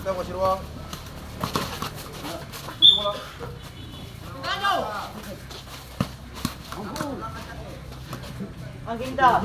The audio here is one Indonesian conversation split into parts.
Kita kasih ruang. Tuju bola. Agenda.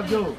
Fabio.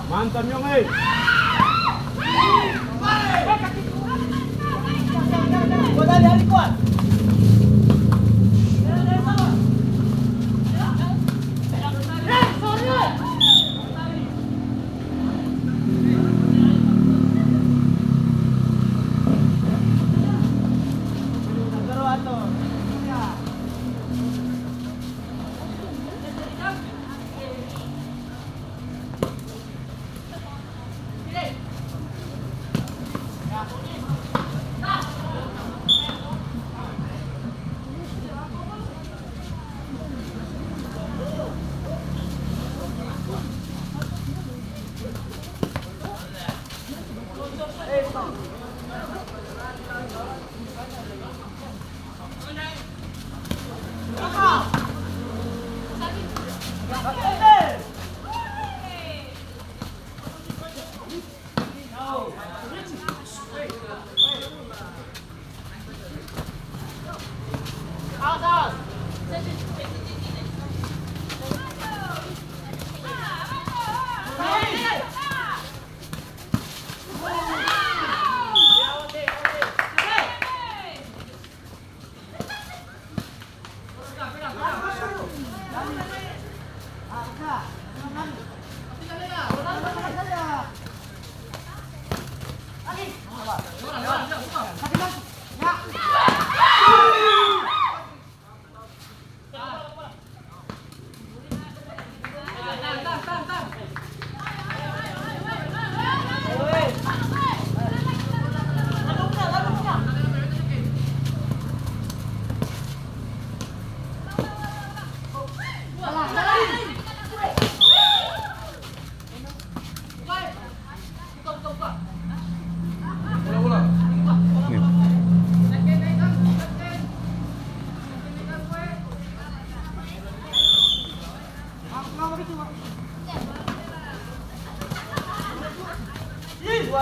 Mantap Nyong, kuat.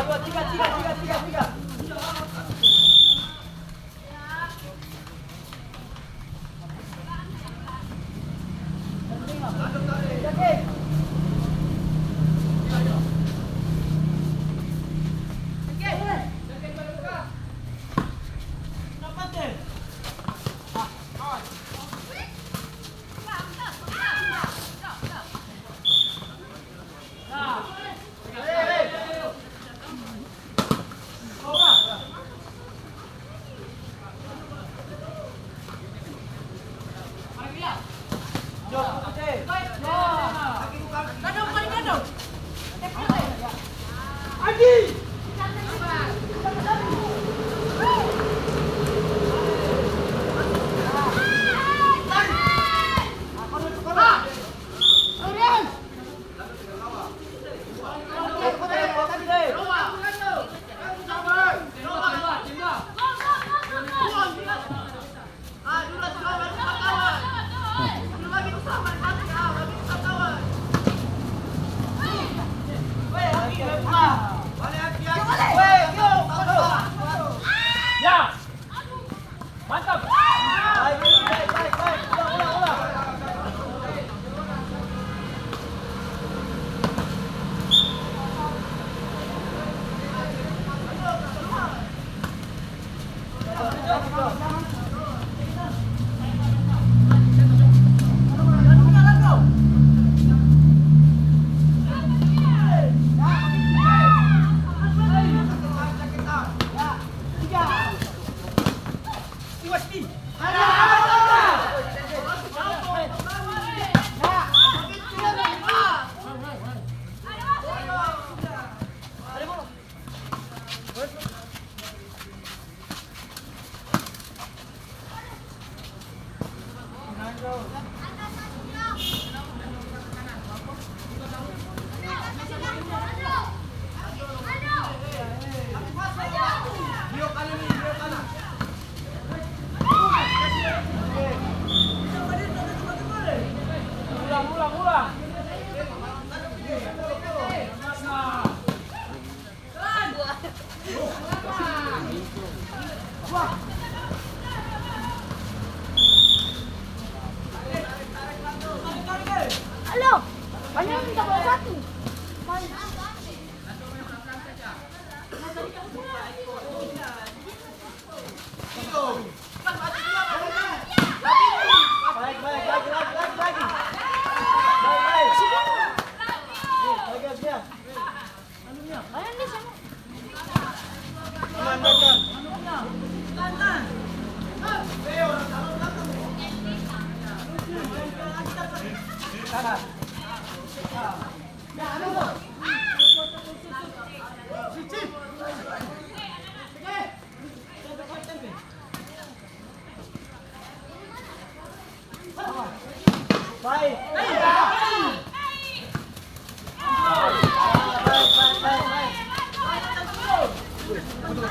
Dua, tiga. ulang. Halo, banyak minta bawa satu. Banyak di sana.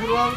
Ulang.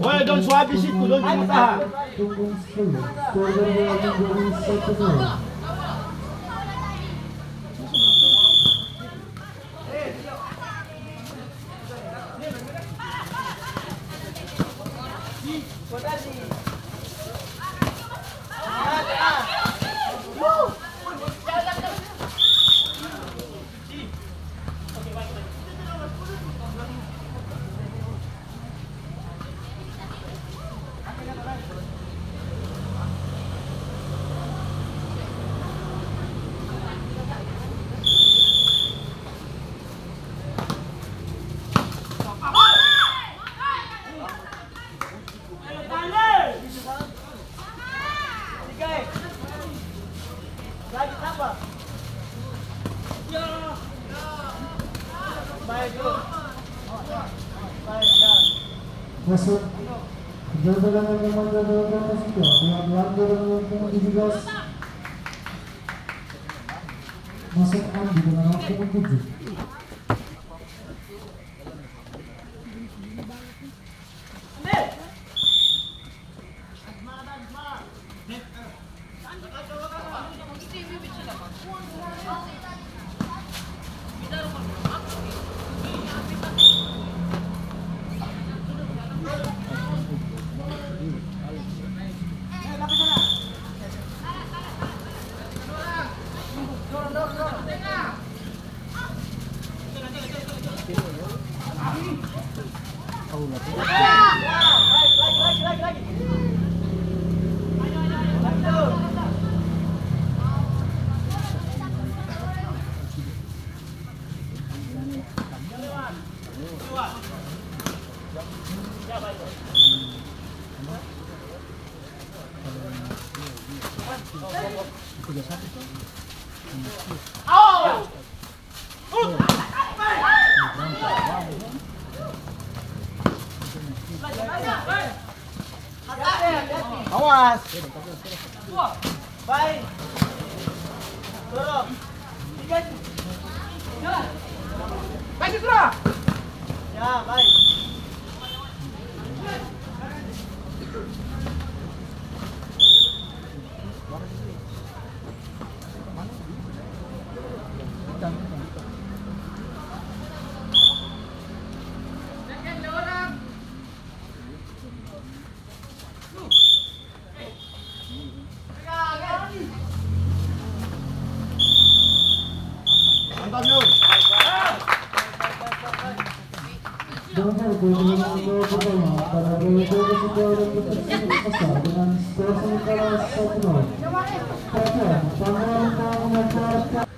Woi, don't suabi situ, don't cuma tahan. Lagi tambah. Baik. Masuk perjalanan yang memanjang dalam posisi dengan Lando dengan waktu 17. Masuk Andi dengan waktu 7. Awas. Baik. Dorong. Tiga. Jalan. Baik, Sura. Ya, baik. Mantap, Yun. Dengan gol pertama pada babak kedua dengan skor sementara 1-0. Pemerintah mengajarkan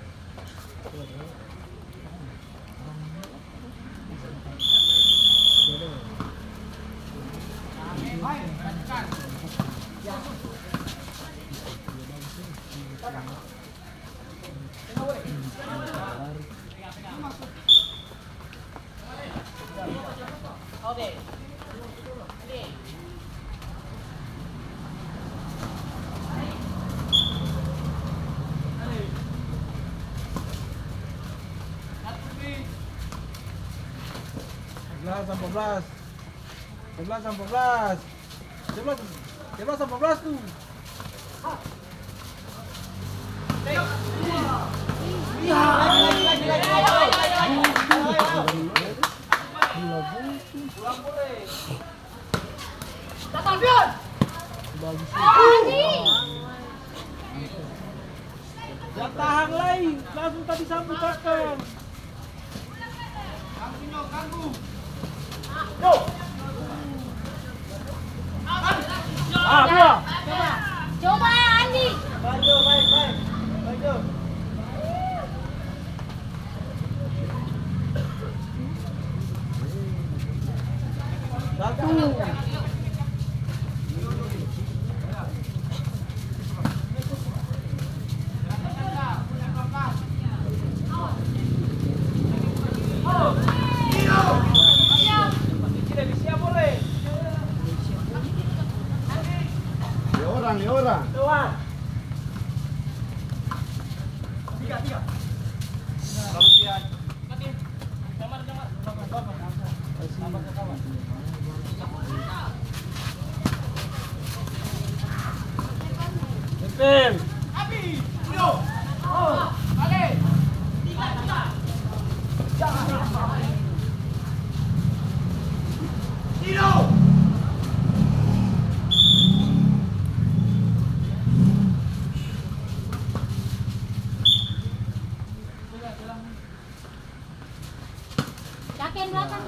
Tuh. Yang tahan lain, langsung tadi sambut belakang. Dua. Coba Andi. Baik, baik. Baik. Satu. Dia orang. Tuan. Tiga. Tempel. Yakin belakang.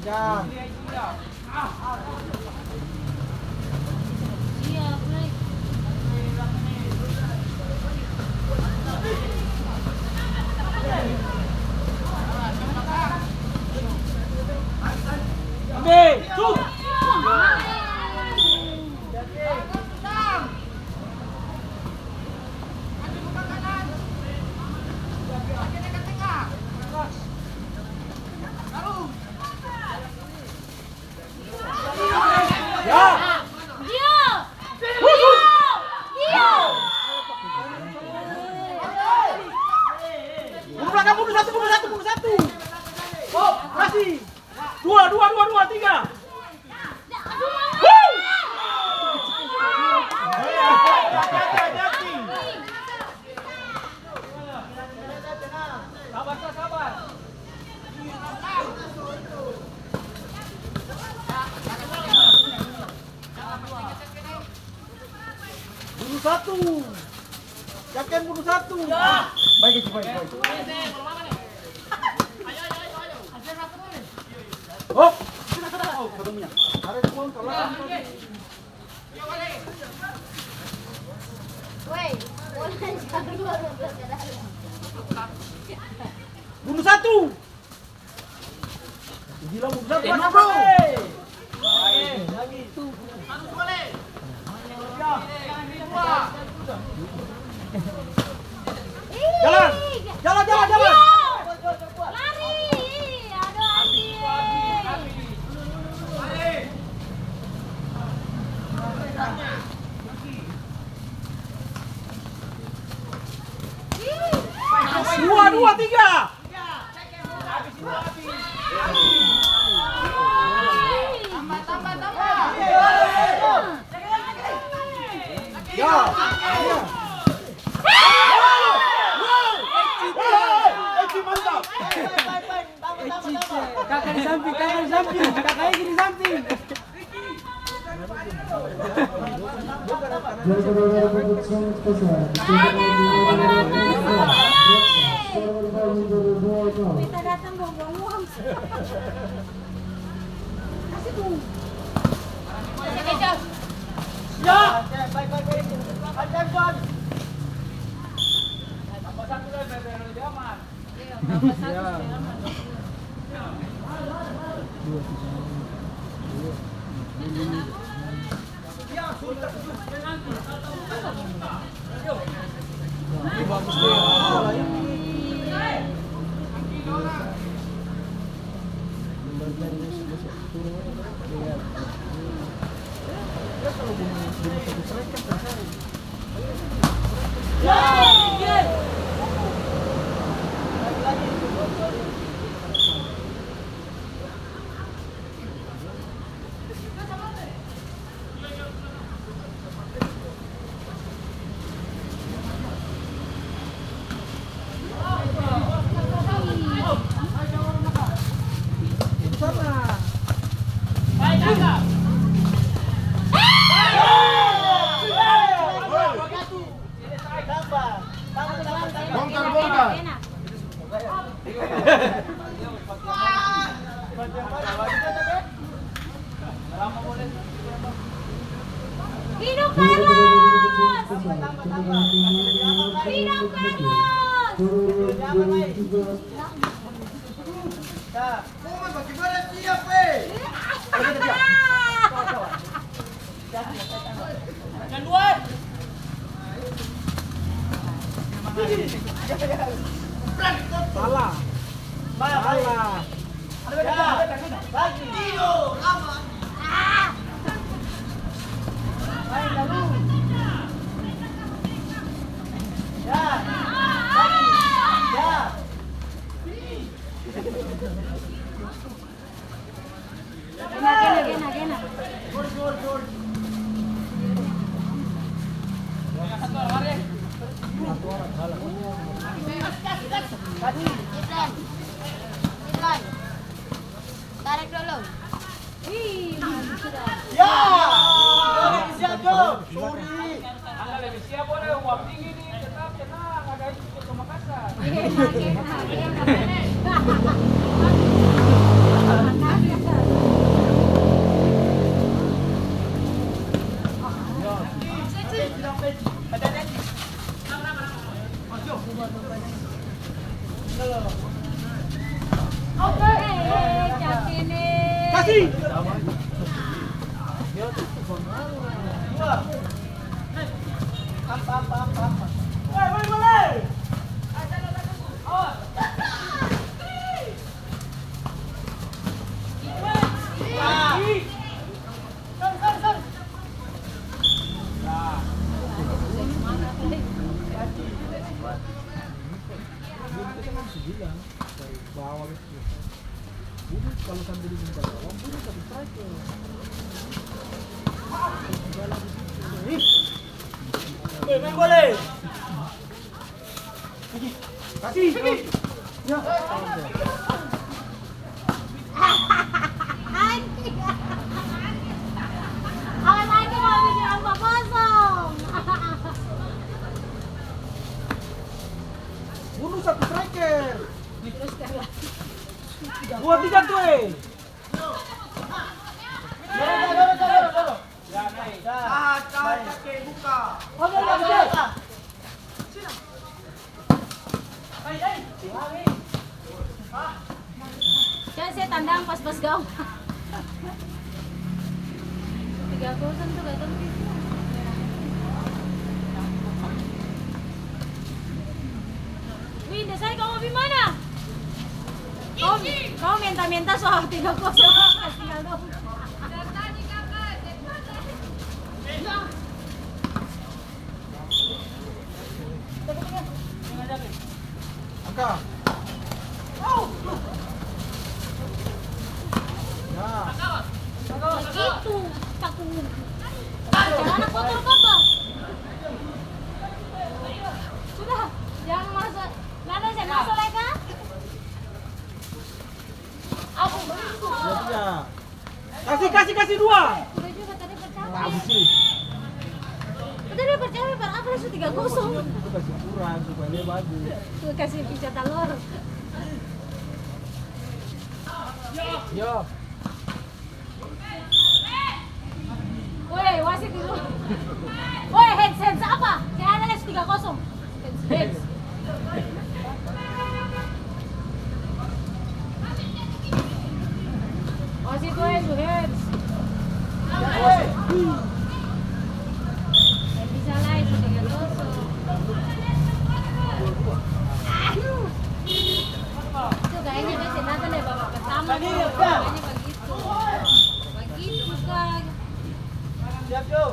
Ya. Iya, baik. Ambil. Suk. Ya. Dia. Bunuh satu. Oh, kasih. Dua, tiga. Hati-hati. Sabar. Bunuh satu. Yakin bunuh satu. Baik. Oh. mau ketemunya. Ada uang kalau Woi, bola keluar ke dalam. bunuh satu. Gila bunuh satu. Bro. Lagi. Harus boleh. Jalan. Jalan. Lari. Aduh, Andi. Dua, tiga. Tambah. Ya. Mantap. Kakak di samping. Kakaknya di samping. Kita datang buang uang. Kasih tuh. Kecap. Ya. Bongkar. Hidup Carlos! Hidup Carlos! Salah. Gena. Tarik dulu. Wih, sudah. Ya. Siap, Jo. Suri. Anda lebih siap boleh uang tinggi nih, tetap tenang, ada itu ke Makassar. Kasih. Boleh. Kalau sambil diminta bawang, boleh tapi striker. Main boleh. Kasih. Ya. Awas lagi mau bikin apa kosong. Bunuh satu striker. Dua tiga tuh. 3-0 tuh gak tahu. Wih, Desai kamu di mana? Kau minta-minta soal 3-0 tinggal dong. Angka. Itu takut. Jangan kotor-kotor. Sudah, jangan masuk. Nada saya masuk lagi kan? Aku begitu. Kasih 2. Udah juga tadi percaya. Apa sih? Tadi percaya per apa sudah 3-0. Itu kasih kurang supaya dia bagus. Tuh kasih pizza telur. Yo. Woi, wasit dulu. Woi, hands apa? Saya analis 3-0. Hands. Wasit woi, su hands. Yang bisa lain su 3-0. Itu kayaknya dia senatan deh babak pertama. Kayaknya begitu. Begitu kan. Siap, Yo.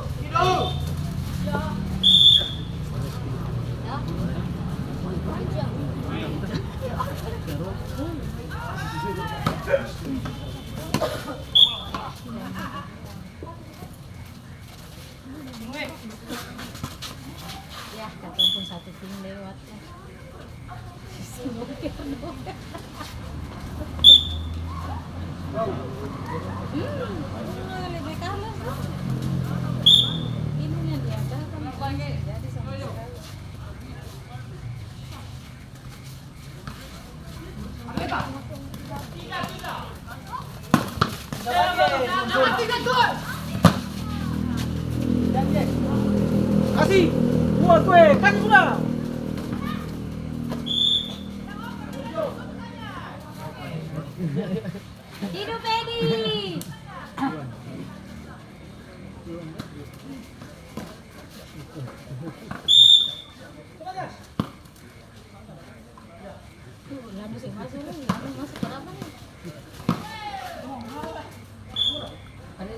Ya, kataupun satu tim lewat. Lebih kalah. Ini yang diadakan jadi sama sekali. Kasih. Buat gue, kasih sudah. Hidup Edi. Lalu sih masuk berapa nih? Mari.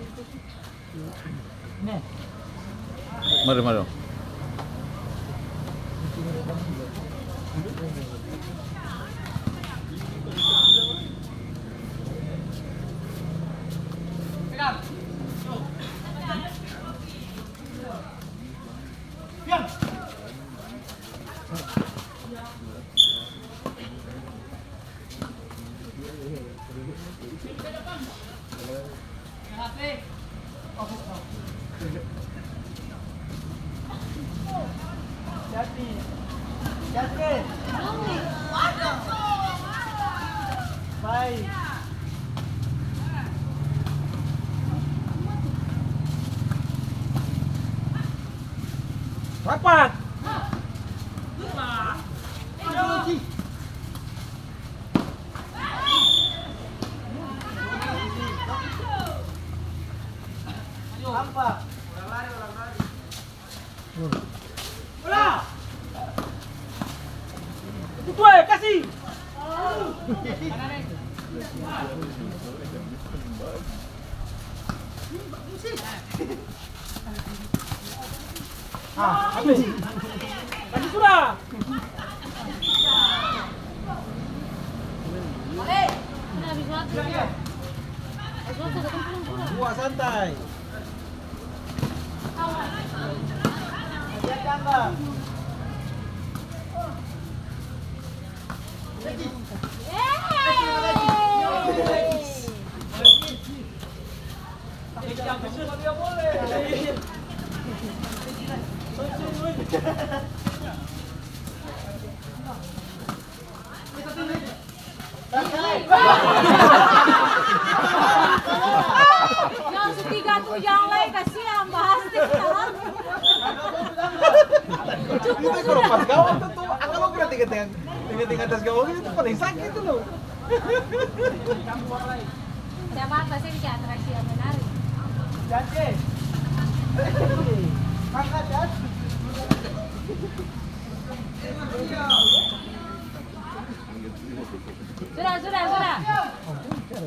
Baik. Rapat. Apa? Orang lari. Bola. Itu tuh, kasih. Habis. Kasih sudah. Udah habis waktu. Habis waktu datang pulang. Buah santai. Lihat gambar. Dia boleh. Yang setiga tuh yang lain kasihan bahas cukup sudah. Pas gawang tuh, kalau berarti tingkat atas gawang itu paling sakit tuh loh. Siapa apa sih bikin atraksi yang menarik? Janji.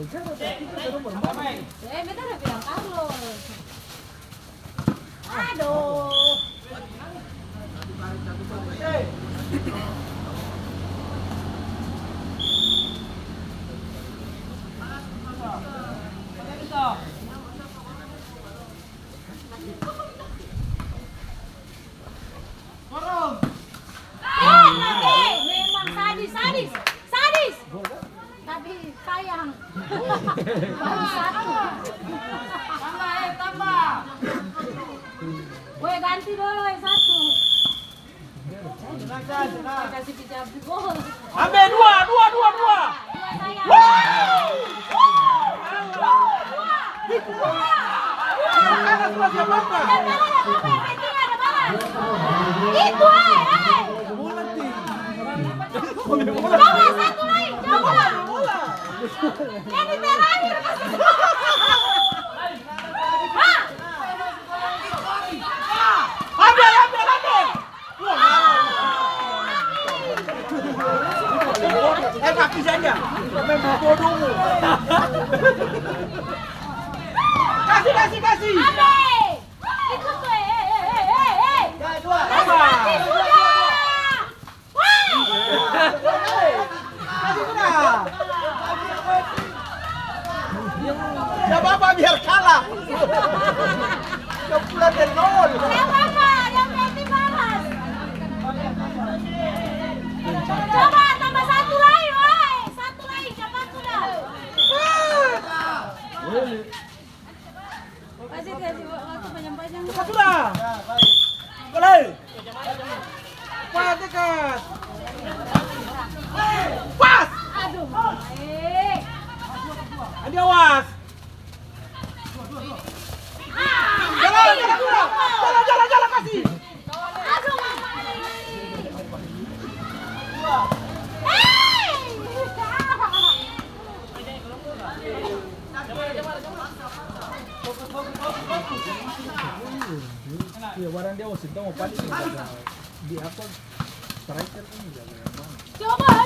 Beta udah bilang Carlos. Aduh. Memang sadis. Tapi sayang. Baru satu. Tambah. Woi ganti dulu yang satu. Kasih pijabri gol. Ambil dua. Dua sayang. Ada surat siapa? Itu coba satu lagi, coba. Yang di terakhir kasih. Ambil. Kaki saja. Memang bodohmu. Kasih. Abe, itu tuh, kasih sudah. Ya Bapak biar kalah. Kepulan dari nol. Ya Bapak, yang penting balas. Coba tambah satu lagi, woi. Satu lagi, cepat sudah. Kasih waktu panjang-panjang. Cepat sudah. Boleh. Cepat dekat. Pas. Aduh, baik. Adi awas. Jalan kasih. Aduh, baik. Ya barang dia wasit mau paling di apa striker ini jago yang mana? Coba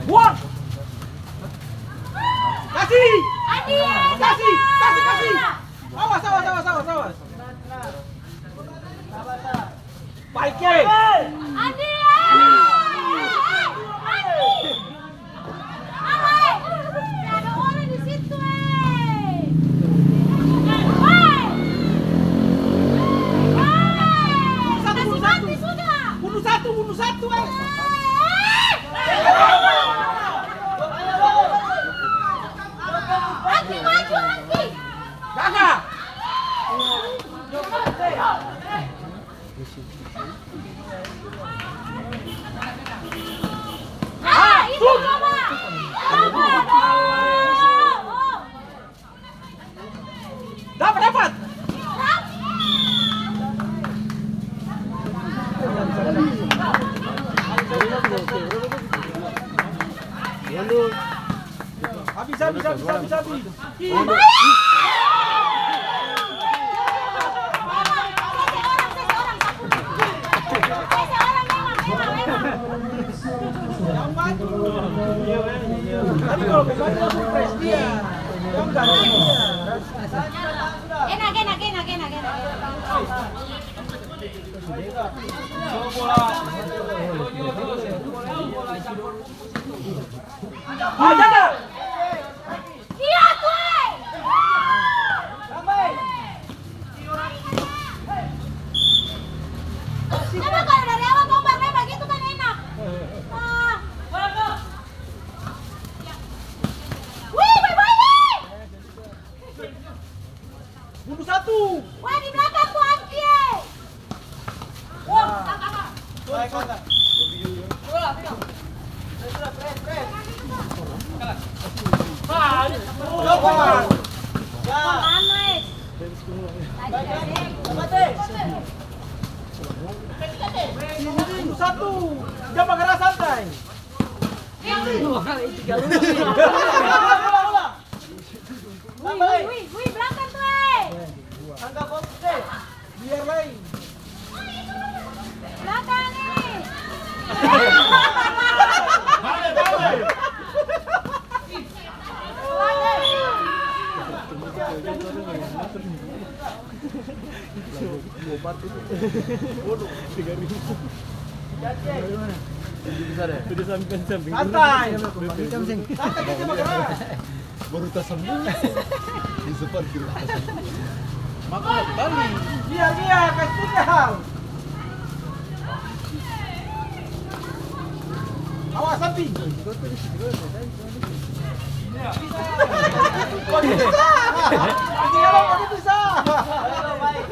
Buang. Kasih. Adi, Kasih. Awas. Baik ya. Adi. Ada orang di situ, kasih mati sudah. Bunuh satu. Aki maju, Aki. Kakak. Itu coba. Dapat. Habis. Yang maju. Tadi kalau pemainnya surprise dia. Yang ganti dia. Enak. Jaga. Iya tuh. Coba kalau dari awal bombar nembak gitu kan enak. Wih, bye-bye. Bunuh satu. Wah, di belakang tuh Angki. Wah, Baik, kakak. Bunuh satu. Jangan bergerak santai. Wih, belakang tuh. Biar lain. Santai. Santai kita bergerak. Baru tersembuh. Di seperti itu. Biar, kasih tinggal. Awas sapi. Kok bisa? Lagi orang kok bisa? Baik.